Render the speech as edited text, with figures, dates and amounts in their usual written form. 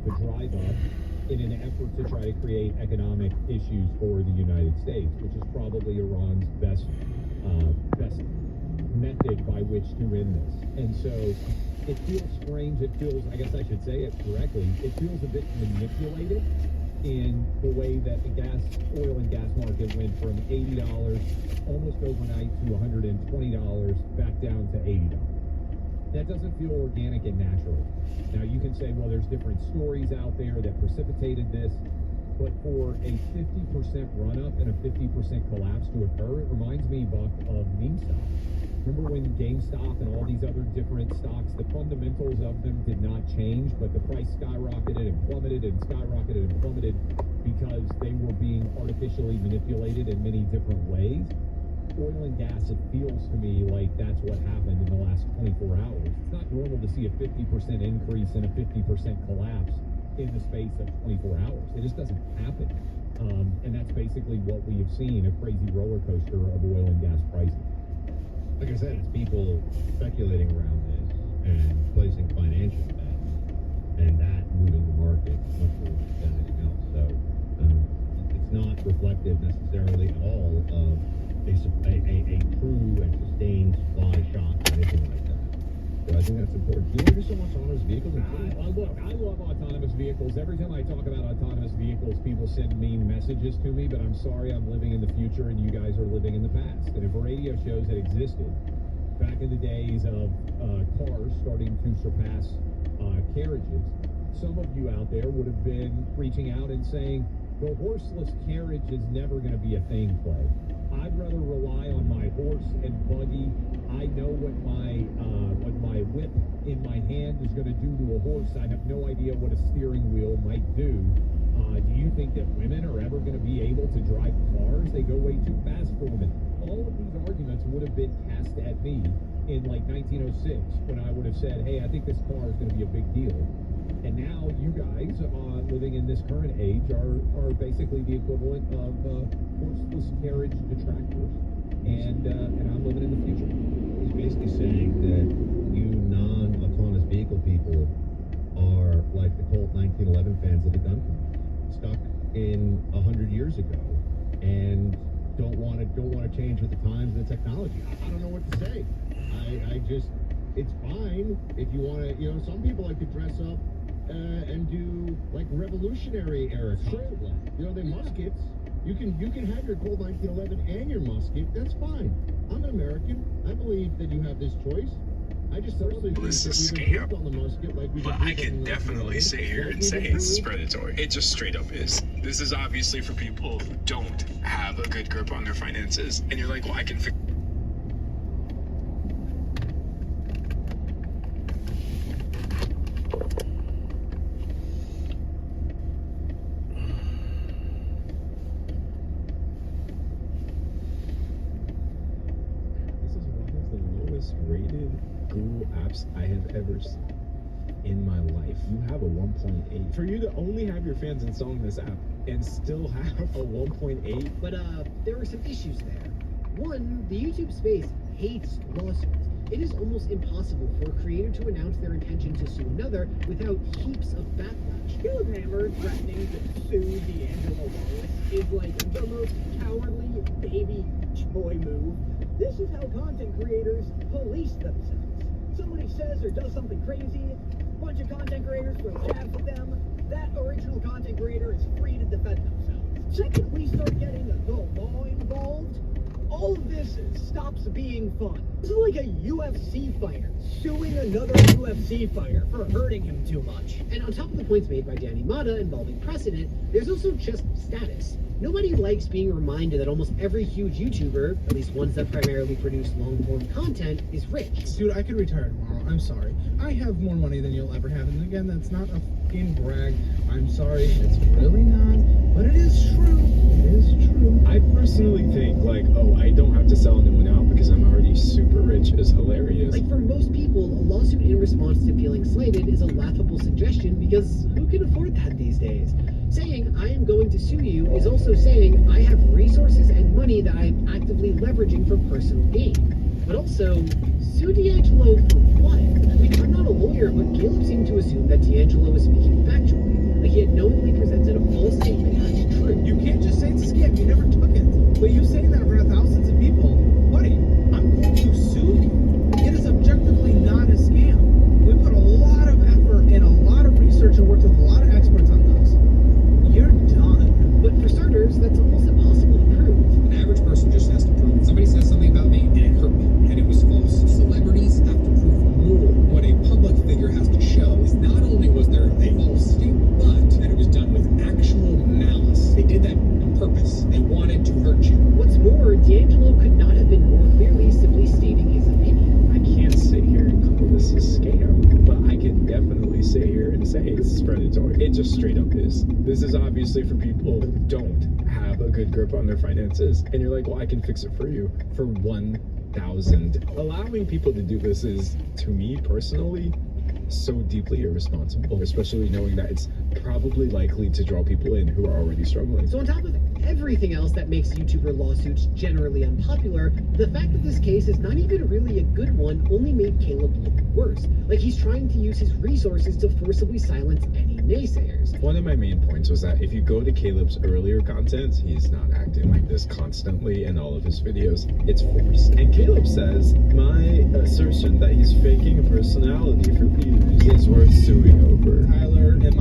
to drive up in an effort to try to create economic issues for the United States, which is probably Iran's best method by which to win this. And so it feels strange. It feels, I guess I should say it correctly, it feels a bit manipulated in the way that the oil and gas market went from $80 almost overnight to $120 back down to $80. That doesn't feel organic and natural. Now you can say, well, there's different stories out there that precipitated this, but for a 50% run-up and a 50% collapse to occur, it reminds me, Buck, of meme stock. Remember when GameStop and all these other different stocks, the fundamentals of them did not change, but the price skyrocketed and plummeted and skyrocketed and plummeted because they were being artificially manipulated in many different ways? Oil and gas, it feels to me like that's what happened in the last 24 hours. It's not normal to see a 50% increase and a 50% collapse in the space of 24 hours. It just doesn't happen. And that's basically what we have seen, a crazy roller coaster of oil and gas prices. Like I said, it's people speculating around this and placing financial bets, and that moving the market much more than anything else. So it's not reflective necessarily at all of a true and sustained supply shock or anything like that. So I think that's important. Do you want to do so much autonomous vehicles? I love autonomous vehicles. Every time I talk about autonomous vehicles, people send mean messages to me, but I'm sorry, I'm living in the future and you guys are living in the past. And if radio shows had existed back in the days of cars starting to surpass carriages, some of you out there would have been reaching out and saying, the horseless carriage is never going to be a thing, Clay. I'd rather rely on my horse and buggy. I know what my whip in my hand is going to do to a horse. I have no idea what a steering wheel might do. Do you think that women are ever going to be able to drive cars? They go way too fast for women. All of these arguments would have been cast at me in like 1906 when I would have said, hey, I think this car is going to be a big deal. And now you guys living in this current age are basically the equivalent of horseless carriage detractors. And I'm living in the future. He's basically saying that you non-autonomous vehicle people are like the Colt 1911 fans of the gun community, stuck in 100 years ago and don't want to change with the times and the technology. I don't know what to say. I just, it's fine if you want to, some people like to dress up and do like Revolutionary era cosplay. They're muskets. You can have your Colt 1911 and your musket. That's fine. I'm an American. I believe that you have this choice. I just personally think that we've been on the musket like we. But I can definitely sit here and say this is predatory. It just straight up is. This is obviously for people who don't have a good grip on their finances, and you're like, well, I can fix. Rated Google apps I have ever seen in my life. You have a 1.8. For you to only have your fans installing this app and still have a 1.8. But there are some issues there. One, the YouTube space hates lawsuits. It is almost impossible for a creator to announce their intention to sue another without heaps of backlash. Caleb Hammer threatening to sue D'Angelo Wallace is like the most cowardly baby boy move. This is how content creators police themselves. Somebody says or does something crazy, a bunch of content creators throw jabs at them. That original content creator is free to defend themselves. Second, we start getting the law involved. All of this stops being fun. This is like a UFC fighter suing another UFC fighter for hurting him too much. And on top of the points made by Danny Mata involving precedent, there's also just status. Nobody likes being reminded that almost every huge YouTuber, at least ones that primarily produce long-form content, is rich. Dude, I could retire tomorrow. I'm sorry. I have more money than you'll ever have. And again, that's not a fucking brag. I'm sorry. It's really not. But it is true. It is true. I personally think, I don't have to sell anyone out because I'm already super rich is hilarious. Like, for most people, a lawsuit in response to feeling slighted is a laughable suggestion because who can afford that these days? Saying, I am going to sue you is also saying, I have resources and money that I am actively leveraging for personal gain. But also, sue D'Angelo for what? I mean, I'm not a lawyer, but Caleb seemed to assume that D'Angelo was speaking factually. research and worked with a lot of experts on those. You're done. But for starters, that's almost impossible to prove. An average person just has to prove somebody says something about me and it hurt me, and it was false. Celebrities have to prove more. What a public figure has to show is not only was there a false statement, but that it was done with actual malice. They did that on purpose. They wanted to hurt you. What's more, D'Angelo could not have been more clearly simply stating his opinion. I can't sit here and call this a scam, but I can definitely sit here and say it's predatory. It just straight up is. This is obviously for people who don't have a good grip on their finances, and you're like, well, I can fix it for you for 1,000. Allowing people to do this is, to me personally, so deeply irresponsible, especially knowing that it's probably likely to draw people in who are already struggling. So on top of everything else that makes YouTuber lawsuits generally unpopular, the fact that this case is not even really a good one only made Caleb look worse. Like he's trying to use his resources to forcibly silence any naysayers. One of my main points was that if you go to Caleb's earlier content, he's not acting like this constantly in all of his videos. It's forced. And Caleb says, my assertion that he's faking a personality for views is worth suing over. Tyler, in